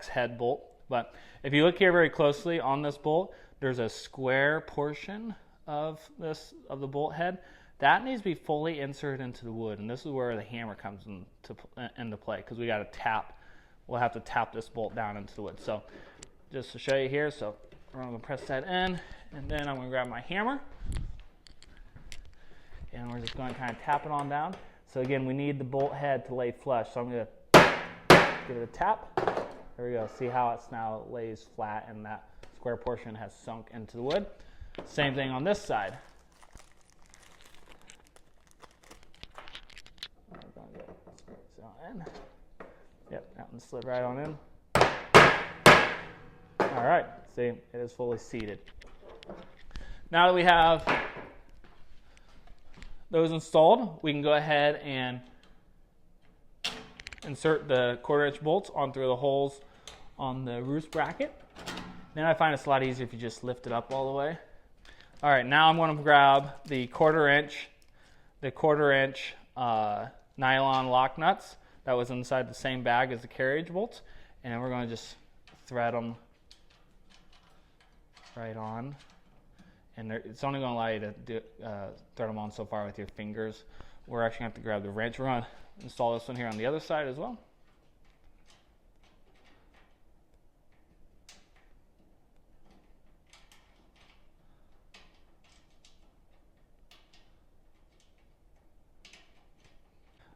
head bolt. But if you look here very closely on this bolt, there's a square portion of the bolt head. That needs to be fully inserted into the wood, and this is where the hammer comes into play, because we got to tap. We'll have to tap this bolt down into the wood. So just to show you here, so we're going to press that in, and then I'm going to grab my hammer, and we're just going to kind of tap it on down. So again, we need the bolt head to lay flush, so I'm going to give it a tap. There we go. See how it's now lays flat, and that square portion has sunk into the wood. Same thing on this side. We're going to get this on in. Yep, that one slid right on in. All right, see, it is fully seated. Now that we have those installed, we can go ahead and insert the 1/4" bolts on through the holes on the roof bracket. Then I find it's a lot easier if you just lift it up all the way. All right, now I'm going to grab the 1/4" nylon lock nuts that was inside the same bag as the carriage bolts, and we're going to just thread them right on. And it's only going to allow you to thread them on so far with your fingers. We're actually going to have to grab the wrench. We're going to install this one here on the other side as well.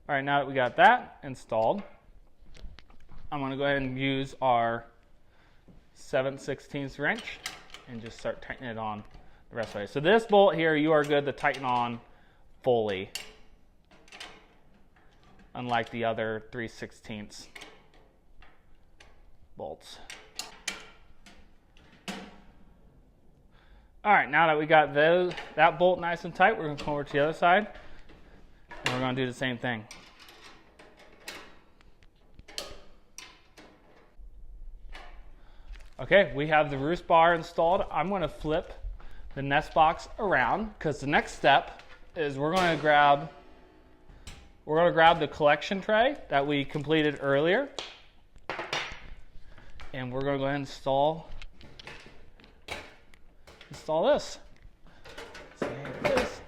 All right, now that we got that installed, I'm going to go ahead and use our 7/16 wrench and just start tightening it on the rest of the way. So this bolt here, you are good to tighten on fully, unlike the other 3/16 bolts. All right, now that we got that bolt nice and tight, we're going to come over to the other side, and we're going to do the same thing. Okay, we have the roof bar installed. I'm going to flip the nest box around, because the next step is we're going to grab the collection tray that we completed earlier. and we're going to go ahead and install this. So here it is.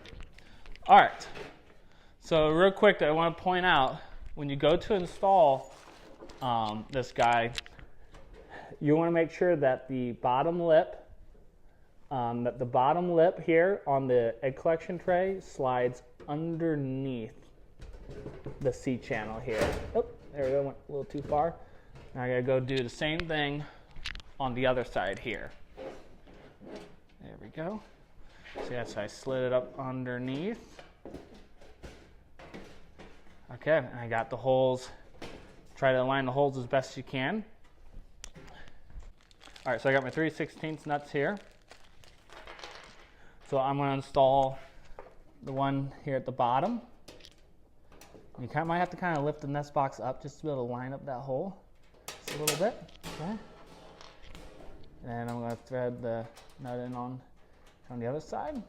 All right. So real quick, I want to point out, when you go to install this guy, you want to make sure that the bottom lip here on the egg collection tray slides underneath the C channel here. Oh, there we go, went a little too far. Now I gotta go do the same thing on the other side here. There we go. See, that's how I slid it up underneath. Okay, and I got the holes. Try to align the holes as best you can. All right, so I got my 3/16 nuts here. So I'm going to install the one here at the bottom. You might have to kind of lift the nest box up just to be able to line up that hole just a little bit. Okay. And I'm going to thread the nut in on the other side.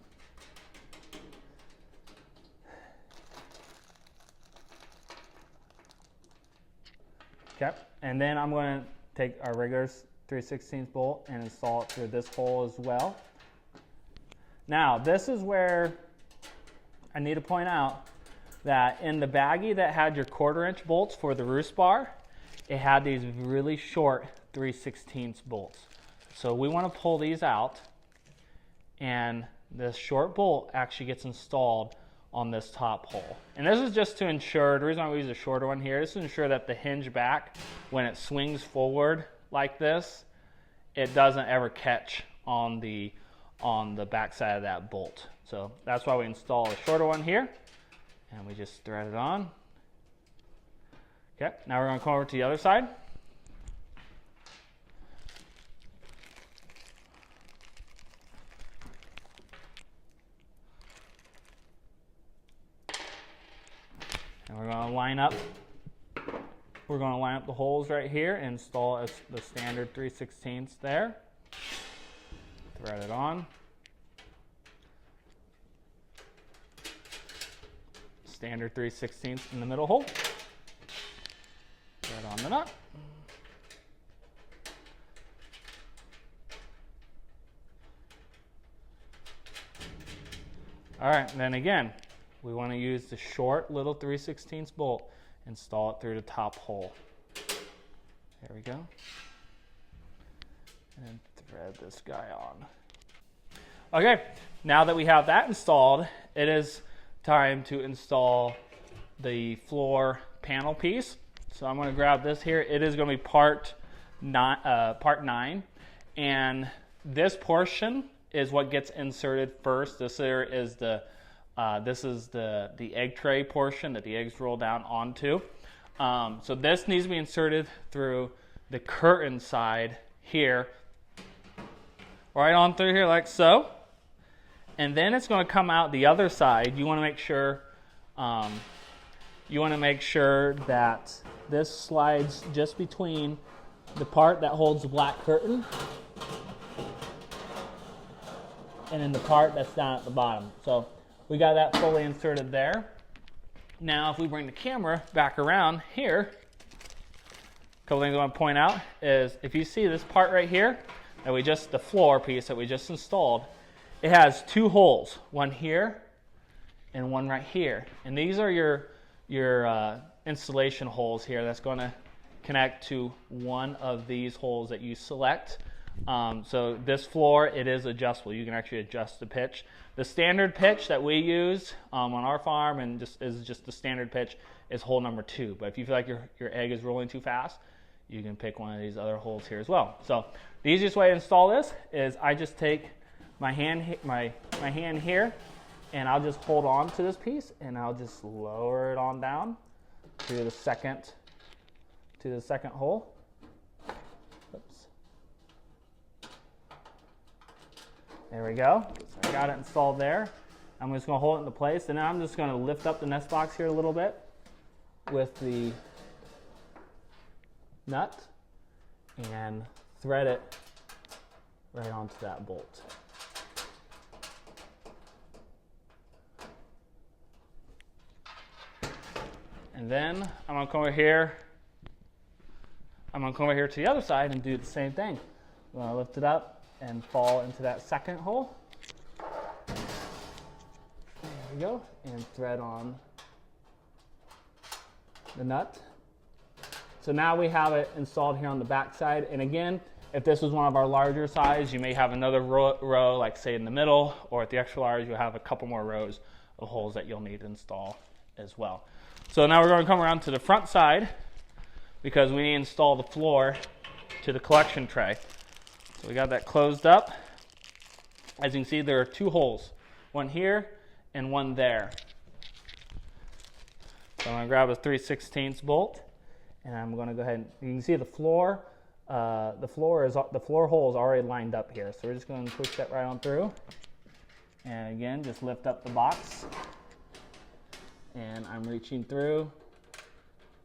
Okay, and then I'm going to take our regular 3/16 bolt and install it through this hole as well. Now, this is where I need to point out that in the baggie that had your 1/4" bolts for the roost bar, it had these really short 3/16 bolts. So we want to pull these out, and this short bolt actually gets installed on this top hole. And this is just to ensure, the reason why we use a shorter one here is to ensure that the hinge back, when it swings forward like this, it doesn't ever catch on the back side of that bolt. So that's why we install a shorter one here, and we just thread it on. Okay, now we're going to come over to the other side. And we're going to line up. We're going to line up the holes right here and install the standard 3/16 there. Thread it on. Standard 3/16 in the middle hole. Thread on the nut. All right, and then again, we want to use the short little 3/16 bolt, install it through the top hole. There we go. And thread this guy on. Okay, now that we have that installed, it is time to install the floor panel piece. So I'm going to grab this here. It is going to be part 9, and this portion is what gets inserted first. This here is the egg tray portion that the eggs roll down onto. So this needs to be inserted through the curtain side here, right on through here like so. And then it's going to come out the other side. You want to make sure that this slides just between the part that holds the black curtain and then the part that's down at the bottom. So we got that fully inserted there. Now if we bring the camera back around here, a couple things I want to point out is, if you see this part right here, the floor piece that we just installed, it has 2 holes, one here and one right here. And these are your installation holes here that's going to connect to one of these holes that you select. So this floor, it is adjustable. You can actually adjust the pitch. The standard pitch that we use on our farm and is just the standard pitch is hole number 2. But if you feel like your egg is rolling too fast, you can pick one of these other holes here as well. So the easiest way to install this is I just take my hand here, and I'll just hold on to this piece, and I'll just lower it on down to the second hole. Oops. There we go. So I got it installed there. I'm just going to hold it into place, and now I'm just going to lift up the nest box here a little bit with the nut and thread it right onto that bolt. And then I'm going to come over here I'm going to come over here to the other side and do the same thing. I'm going to lift it up and fall into that second hole. There we go. And thread on the nut. So now we have it installed here on the back side. And again, if this was one of our larger size, you may have another row, like say in the middle, or at the extra large, you'll have a couple more rows of holes that you'll need to install as well. So now we're going to come around to the front side because we need to install the floor to the collection tray. So we got that closed up. As you can see, there are 2 holes, one here and one there. So I'm going to grab a 3/16 bolt, and I'm going to go ahead and you can see the floor hole is already lined up here. So we're just going to push that right on through. And again, just lift up the box. And I'm reaching through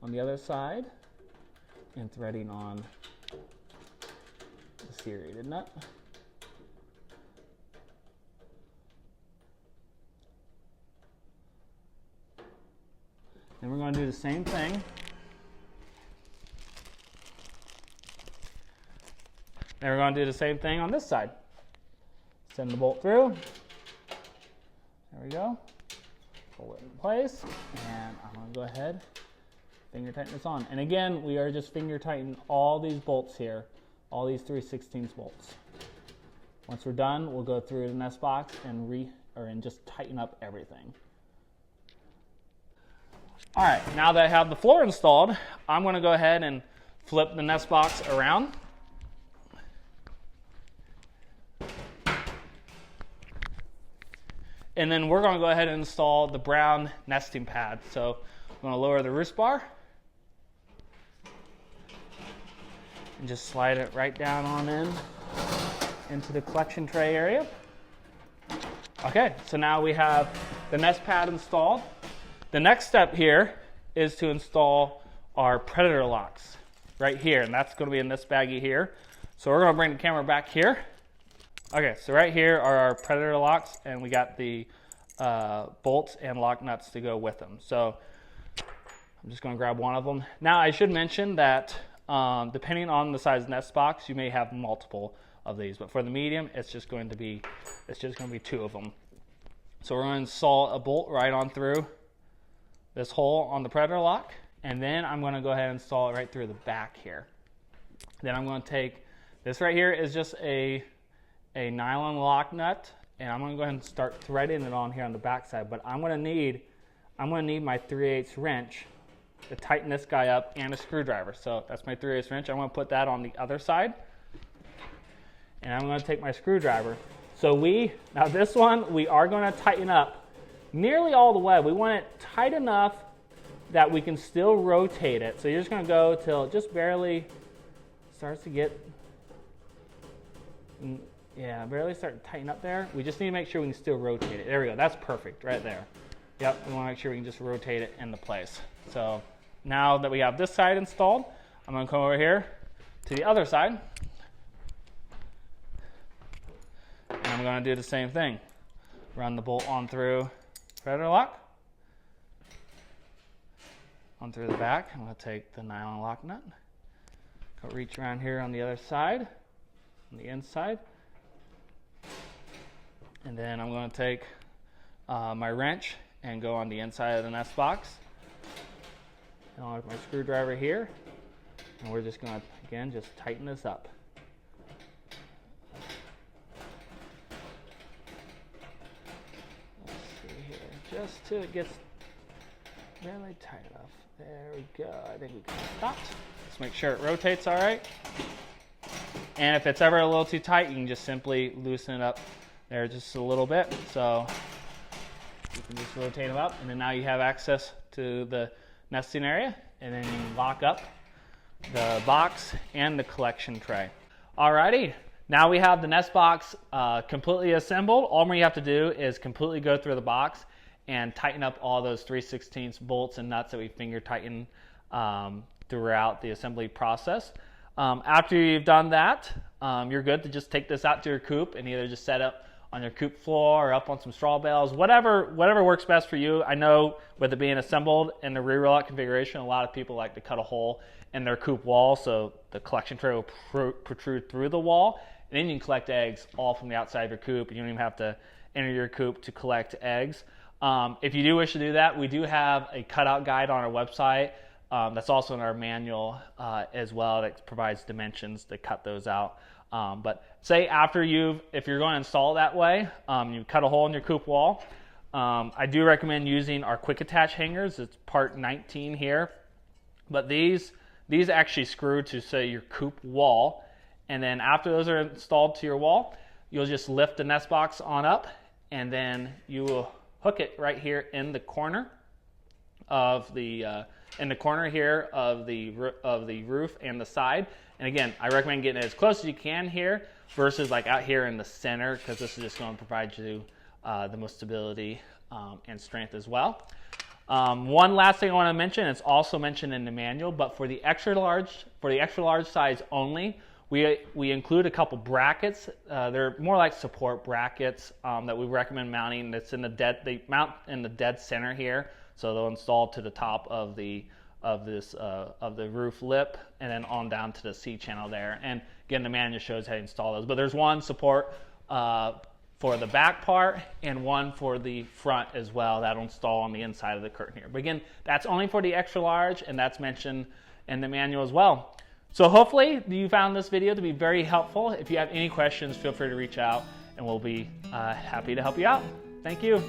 on the other side and threading on the serrated nut. Then we're going to do the same thing. Then we're going to do the same thing on this side. Send the bolt through. There we go. Pull it in place, and I'm going to go ahead, finger tighten this on. And again, we are just finger tightening all these bolts here, all these 3/16 bolts. Once we're done, we'll go through the nest box and just tighten up everything. All right, now that I have the floor installed, I'm going to go ahead and flip the nest box around. And then we're going to go ahead and install the brown nesting pad. So I'm going to lower the roost bar and just slide it right down on into the collection tray area. Okay, so now we have the nest pad installed. The next step here is to install our predator locks right here, and that's going to be in this baggie here. So we're going to bring the camera back here. Okay, so right here are our predator locks, and we got the bolts and lock nuts to go with them. So I'm just going to grab one of them. Now I should mention that depending on the size nest box, you may have multiple of these, but for the medium, it's just going to be 2 of them. So we're going to install a bolt right on through this hole on the predator lock, and then I'm going to go ahead and install it right through the back here. Then I'm going to take this right here is just a nylon lock nut, and I'm going to go ahead and start threading it on here on the back side. But I'm going to need my 3/8 wrench to tighten this guy up, and a screwdriver. So that's my 3/8 wrench. I'm going to put that on the other side, and I'm going to take my screwdriver. So now this one we are going to tighten up nearly all the way. We want it tight enough that we can still rotate it. So you're just going to go till it just barely starts to get. Yeah, barely starting to tighten up there. We just need to make sure we can still rotate it. There we go. That's perfect right there. Yep, we want to make sure we can just rotate it into place. So now that we have this side installed, I'm going to come over here to the other side. And I'm going to do the same thing. Run the bolt on through predator lock. On through the back. I'm going to take the nylon lock nut. Go reach around here on the other side, on the inside. And then I'm going to take my wrench and go on the inside of the nest box. And I'll have my screwdriver here. And we're just going to, again, just tighten this up. Let's see here, just till it gets really tight enough. There we go. I think we can stop. Let's make sure it rotates all right. And if it's ever a little too tight, you can just simply loosen it up there just a little bit. So you can just rotate them up, and then now you have access to the nesting area, and then you can lock up the box and the collection tray. Alrighty, now we have the nest box completely assembled. All we have to do is completely go through the box and tighten up all those 3/16 bolts and nuts that we finger tighten throughout the assembly process. After you've done that, you're good to just take this out to your coop and either just set up on your coop floor or up on some straw bales, whatever works best for you. I know with it being assembled in the rear rollout configuration, a lot of people like to cut a hole in their coop wall so the collection tray will protrude through the wall, and then you can collect eggs all from the outside of your coop. You don't even have to enter your coop to collect eggs. If you do wish to do that, we do have a cutout guide on our website. That's also in our manual as well, that provides dimensions to cut those out. But say after if you're going to install it that way, you cut a hole in your coop wall. I do recommend using our quick attach hangers. It's part 19 here, but these actually screw to, say, your coop wall, and then after those are installed to your wall, you'll just lift the nest box on up, and then you will hook it right here in the corner of the here of the roof and the side. And again, I recommend getting it as close as you can here versus like out here in the center, because this is just going to provide you the most stability and strength as well. One last thing I want to mention, it's also mentioned in the manual, but for the extra large size only, we include a couple brackets. They're more like support brackets that we recommend mounting. That's they mount in the dead center here, so they'll install to the top of the roof lip and then on down to the C channel there. And again, the manual shows how to install those. But there's one support for the back part and one for the front as well that'll install on the inside of the curtain here. But again, that's only for the extra large, and that's mentioned in the manual as well. So hopefully you found this video to be very helpful. If you have any questions, feel free to reach out and we'll be happy to help you out. Thank you.